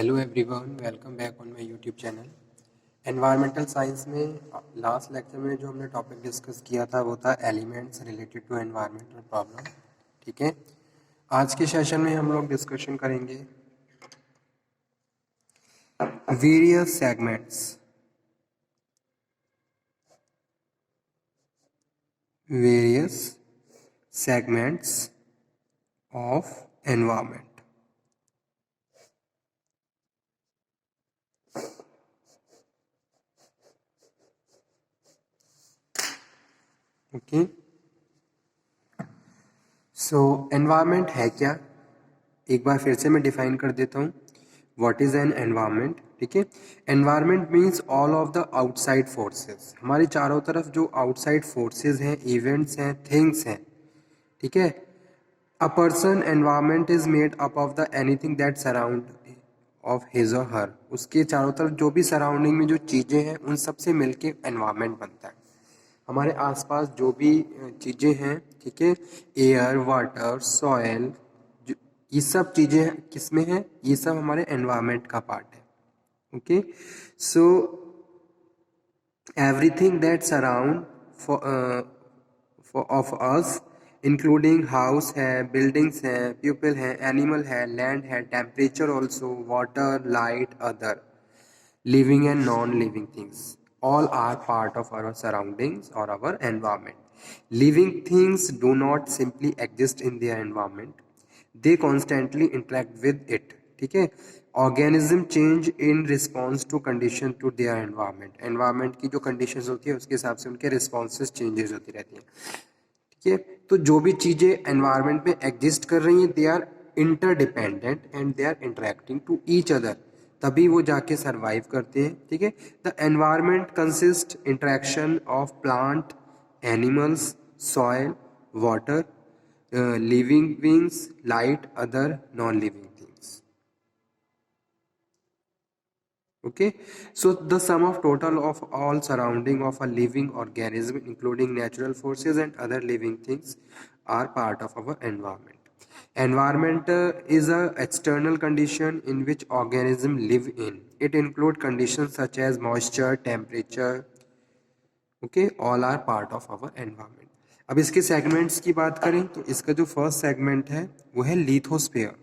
Hello everyone, welcome back on my YouTube channel. Environmental science में last lecture में जो हमने टॉपिक डिस्कस किया था वो था elements related to environmental problem. ठीक है, आज के सेशन में हम लोग डिस्कशन करेंगे various segments of environment. Okay, so environment है क्या, एक बार फिर से मैं डिफाइन कर देता हूँ। What is an environment? ठीक है, environment means all of the outside forces. हमारे चारों तरफ जो आउटसाइड फोर्सेस हैं, इवेंट्स हैं, थिंग्स हैं। ठीक है, a person environment is made up of the anything that surround of his और हर। उसके चारों तरफ जो भी सराउंडिंग में जो चीज़ें हैं उन सब से मिलके एनवायरमेंट बनता है। हमारे आसपास जो भी चीज़ें हैं, ठीक है, एयर, वाटर, सॉयल, ये सब चीज़ें किस में है? ये सब हमारे एनवायरमेंट का पार्ट है। Okay, so everything that surround of us including house है, बिल्डिंग्स हैं, पीपल हैं, एनिमल है, लैंड है, temperature also, water, light, other living and non-living things, all are part of our surroundings or our environment. Living things do not simply exist in their environment, they constantly interact with it. ठीक है, organism change in response to condition to their environment. Environment की जो conditions होती है उसके हिसाब से उनके रिस्पॉन्सेज चेंजेस होती रहती हैं। ठीक है, तो जो भी चीज़ें एनवायरमेंट में एग्जिस्ट कर रही हैं, they are interdependent and they are interacting to each other, तभी वो जाके सरवाइव करते हैं। ठीक है, the environment consist interaction of plant, animals, soil, water, living beings, light, other non living things. Okay, so the sum of total of all surrounding of a living organism including natural forces and other living things are part of our environment. Environment is a external condition in which organism live in. It include conditions such as moisture, temperature. Okay, all are part of our environment. अब इसके segments की बात करें तो इसका जो first segment है वो है लिथोस्फीयर।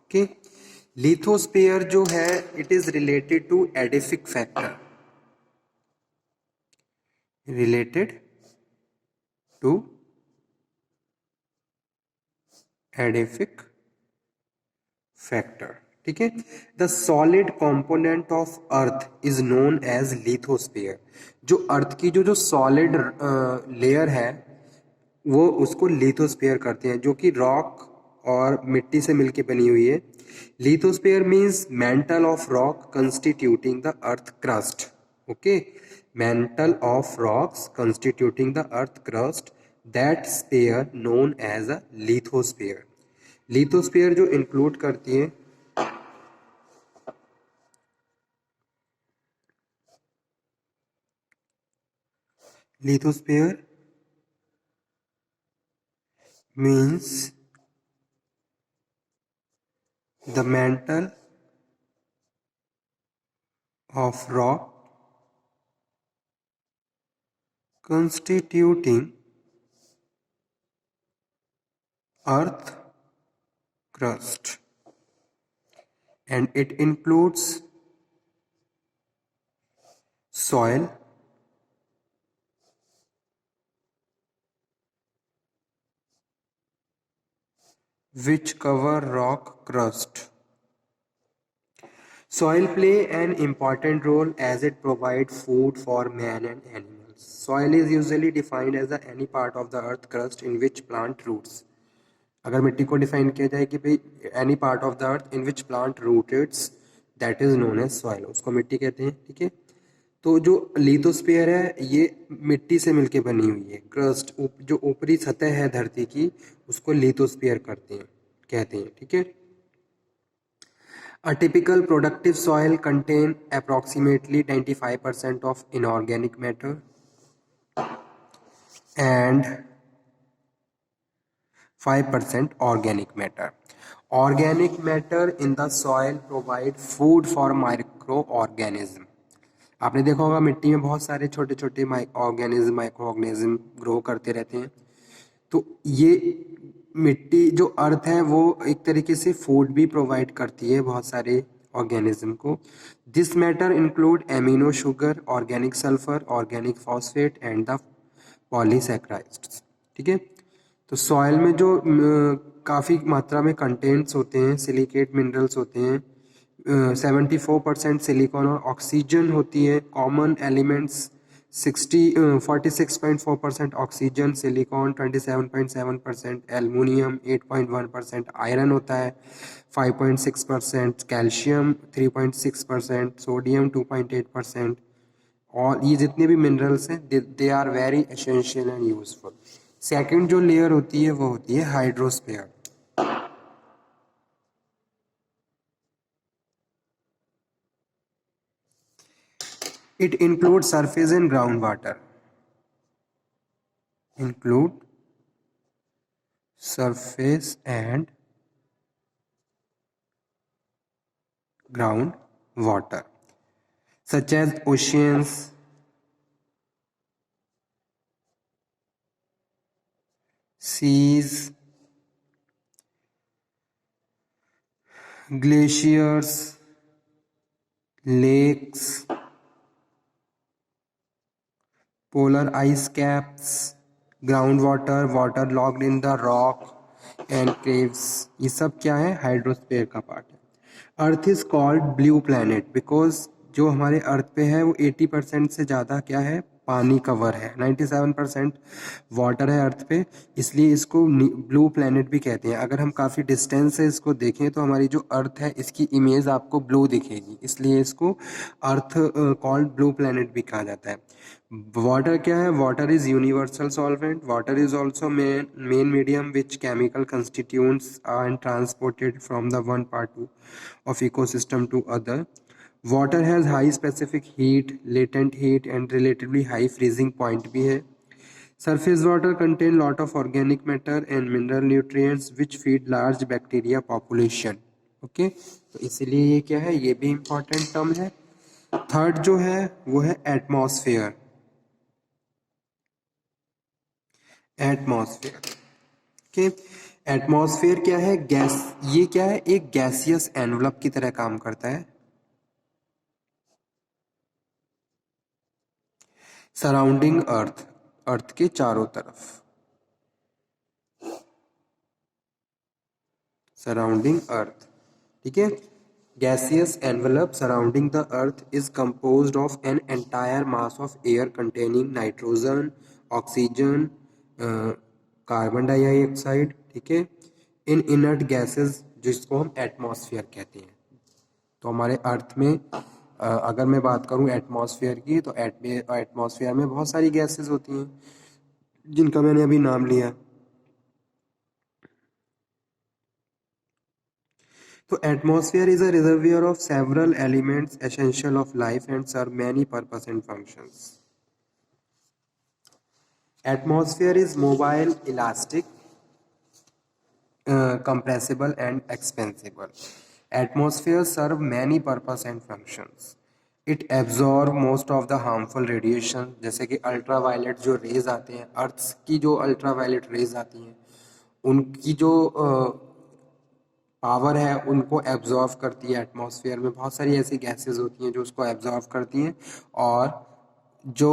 ओके, लिथोस्फीयर जो है it is related to edaphic factor, related to edaphic factor. ठीक है, the solid component of earth is known as lithosphere. जो अर्थ की जो सॉलिड लेयर है वो उसको लिथोस्फीयर करते हैं, जो कि रॉक और मिट्टी से मिलके बनी हुई है। Lithosphere means mantle of rock constituting the earth crust. Okay, mantle of rocks constituting the earth crust, that sphere known as a lithosphere. lithosphere जो इंक्लूड करती है lithosphere means the mantle of rock constituting earth crust, and it includes soil, which cover rock crust. Soil play an important role as it provides food for man and animals. Soil is usually defined as any part of the earth crust in which plant roots. अगर मिट्टी को define किया जाए कि भाई any part of the earth in which plant rooted, that is known as soil, उसको मिट्टी कहते हैं। ठीक है, तो जो लिथोस्फीयर है ये मिट्टी से मिलके बनी हुई है। क्रस्ट जो ऊपरी सतह है धरती की उसको लिथोस्फीयर कहते हैं। ठीक है, A typical productive soil contain approximately 95% of inorganic matter and 5% organic matter. Organic matter in the soil provide food for microorganism. आपने देखा होगा मिट्टी में बहुत सारे छोटे छोटे ऑर्गेनिज्म माइक्रो ऑर्गेनिज्म ग्रो करते रहते हैं. तो ये मिट्टी जो अर्थ है वो एक तरीके से फूड भी प्रोवाइड करती है बहुत सारे ऑर्गेनिज्म को. This matter include amino sugar, organic sulphur, organic phosphate and the polysaccharides. ठीक है. तो सॉइल में जो काफ़ी मात्रा में कंटेंट्स होते हैं, सिलिकेट मिनरल्स होते हैं, 74% सिलिकॉन और ऑक्सीजन होती है. Common elements 46.4% oxygen, silicon 27.7%, aluminium 8.1%, iron होता है 5.6%, कैल्शियम 3.6%, सोडियम 2.8%. और ये जितने भी मिनरल्स हैं they are very essential and useful. Second जो लेयर होती है वो होती है hydrosphere. It includes surface and groundwater. Include surface and groundwater, such as oceans, seas, glaciers, lakes, polar ice caps, groundwater, water logged in the rock and caves. ये सब क्या है? हाइड्रोस्फीयर का पार्ट है. Earth is called blue planet because जो हमारे अर्थ पे है वो 80% से ज़्यादा क्या है? पानी कवर है. 97% वाटर है अर्थ पे, इसलिए इसको ब्लू प्लैनेट भी कहते हैं. अगर हम काफ़ी डिस्टेंस से इसको देखें तो हमारी जो अर्थ है इसकी इमेज आपको ब्लू दिखेगी, इसलिए इसको अर्थ कॉल्ड ब्लू प्लैनेट भी कहा जाता है. वाटर क्या है? Water is universal solvent. Water is also main medium which chemical constituents are transported from the one part of ecosystem to other. Water has high specific heat, latent heat and relatively high freezing point भी है. Surface water contain lot of organic matter and mineral nutrients which feed large bacteria population. Okay, तो इसीलिए ये क्या है? ये भी important term है. थर्ड जो है वो है एटमॉस्फेयर. एटमॉस्फेयर के एटमॉस्फेयर क्या है? गैस. ये क्या है? एक गैसियस एनवलप की तरह काम करता है. सराउंडिंग अर्थ, अर्थ के चारों तरफ. सराउंडिंग अर्थ. ठीक है. Gaseous envelope surrounding the earth is composed of an entire mass of air containing nitrogen, oxygen, carbon dioxide. ठीक है. इन इनर्ट गैसेस जिसको हम एटमॉस्फेयर कहते हैं. तो हमारे अर्थ में अगर मैं बात करूं एटमॉस्फेयर की तो एटमॉस्फेयर में बहुत सारी गैसेस होती हैं जिनका मैंने अभी नाम लिया. तो atmosphere is a reservoir of several elements essential of life and serve many purpose and functions. Atmosphere is mobile, elastic, compressible and expansible. Atmosphere serve many purpose and functions. It absorb most of the harmful radiation. जैसे कि ultraviolet जो raise आते हैं, अर्थ की जो ultraviolet rays आती हैं उनकी जो पावर है उनको एब्जॉर्व करती है. एटमॉस्फेयर में बहुत सारी ऐसी गैसेस होती हैं जो उसको एब्जॉर्व करती हैं और जो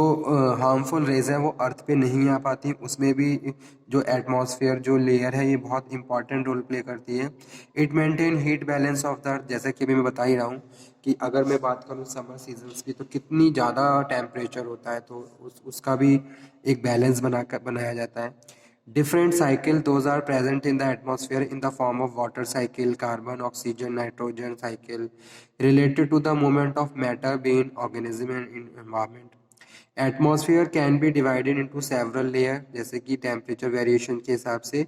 हार्मफुल रेज हैं वो अर्थ पे नहीं आ पाती. उसमें भी जो एटमॉस्फेयर जो लेयर है ये बहुत इंपॉर्टेंट रोल प्ले करती है. It maintain heat balance of the अर्थ. जैसे कि अभी मैं बता ही रहा हूँ कि अगर मैं बात करूँ समर सीजन्स की तो कितनी ज़्यादा टेम्परेचर होता है, तो उसका भी एक बैलेंस बनाया जाता है. Different cycle, those are present in the atmosphere in the form of water cycle, carbon, oxygen, nitrogen cycle, related to the movement of matter between organism and environment. Atmosphere can be divided into several layer, जैसे कि temperature variation के हिसाब से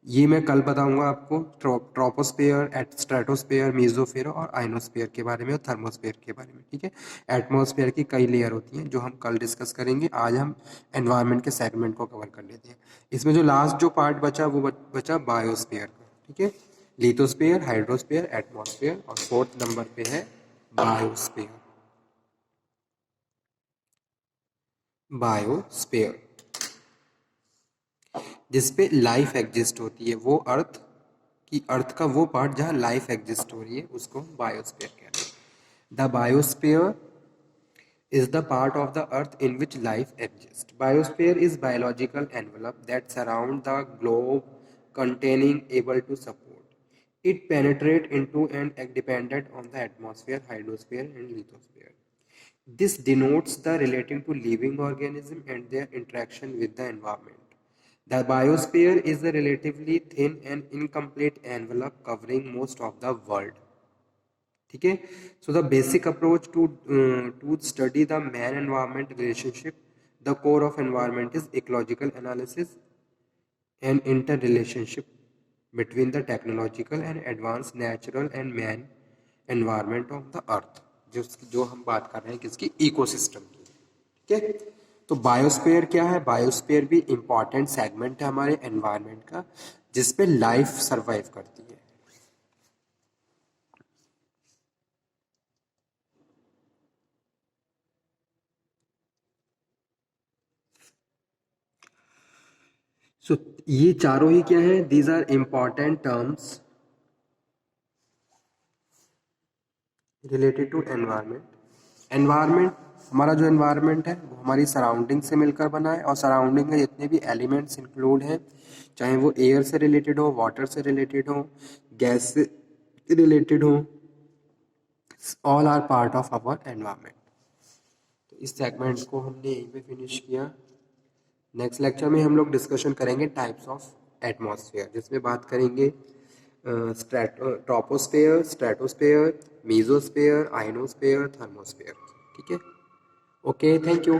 ये मैं कल बताऊंगा आपको ट्रोपोस्फेयर, स्ट्रेटोस्फेयर, मीजोस्फेयर और आइनोस्फेयर के बारे में और थर्मोस्फेयर के बारे में, ठीक है। एटमॉस्फेयर की कई लेयर होती हैं जो हम कल डिस्कस करेंगे। आज हम एनवायरनमेंट के सेगमेंट को कवर कर लेते हैं। इसमें जो लास्ट जो पार्ट बचा वो बचा बायोस्फीयर का, ठीक है। लिथोस्फेयर, हाइड्रोस्फेयर, एटमॉस्फेयर और फोर्थ नंबर पे है बायोस्फेयर। बायोस्फेयर जिसपे लाइफ एग्जिस्ट होती है, वो अर्थ का वो पार्ट जहाँ लाइफ एग्जिस्ट हो रही है उसको बायोस्फीयर कहते हैं। The biosphere is the part of the earth in which life exists. Biosphere is biological envelope that surround the globe containing able to support. It penetrate into and dependent on the atmosphere, hydrosphere and lithosphere. This denotes the relating to living organism and their interaction with the environment. The biosphere is a relatively thin and incomplete envelope covering most of the world. ठीक है। So the basic approach to study the man environment relationship, the core of environment is ecological analysis and inter relationship between the technological and advance natural and man environment of the earth, जो हम बात कर रहे हैं किसकी, ecosystem की, ठीक है। तो बायोस्फीयर क्या है? बायोस्फीयर भी इंपॉर्टेंट सेगमेंट है हमारे एनवायरमेंट का, जिसपे लाइफ सरवाइव करती है। सो ये चारों ही क्या है? These are important terms related to environment. Environment, हमारा जो एनवायरमेंट है वो हमारी सराउंडिंग से मिलकर बना है, और सराउंडिंग में जितने भी एलिमेंट्स इंक्लूड हैं, चाहे वो एयर से रिलेटेड हो, वाटर से रिलेटेड हो, गैस से रिलेटेड हो, all are part of our environment. तो इस सेगमेंट को हमने यहीं पे फिनिश किया। नेक्स्ट लेक्चर में हम लोग डिस्कशन करेंगे टाइप्स ऑफ एटमॉस्फेयर, जिसमें बात करेंगे troposphere, stratosphere, mesosphere, ionosphere, thermosphere, ठीक है। Okay, thank you.